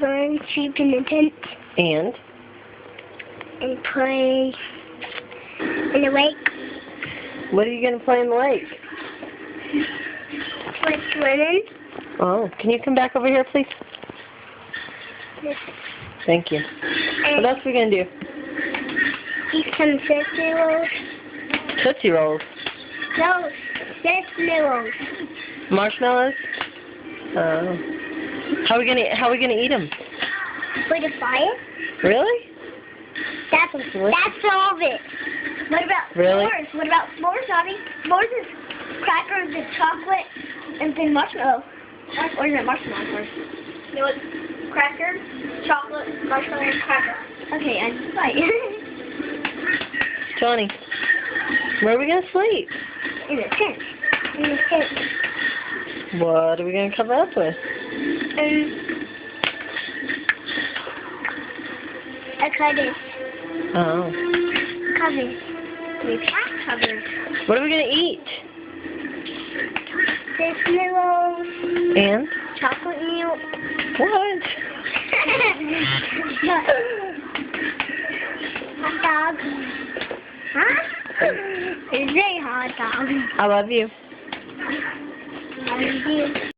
burn, sleep in the tent, And? play in the lake. What are you going to play in the lake? Like swimming. Oh, can you come back over here, please? Thank you. And What else are we going to do? eat some Tootsie Rolls. Tootsie Rolls. No, Tootsie Rolls. Marshmallows? Oh. How are we gonna eat them? With a fire? Really? That's all of it. What about Really? s'mores? What about s'mores, Bobby? S'mores is crackers and chocolate and then marshmallow. Or is it marshmallow first? No, it's crackers, chocolate, marshmallow, and cracker. Okay, and bite. Johnny, where are we gonna sleep? In the tent. In the tent. What are we gonna cover up with? A covers. Oh. Covers. We pack covers. What are we gonna eat? Tootsie Rolls. And? Chocolate milk. What? Hot dog. Huh? It's a hot dog. I love you. I love you.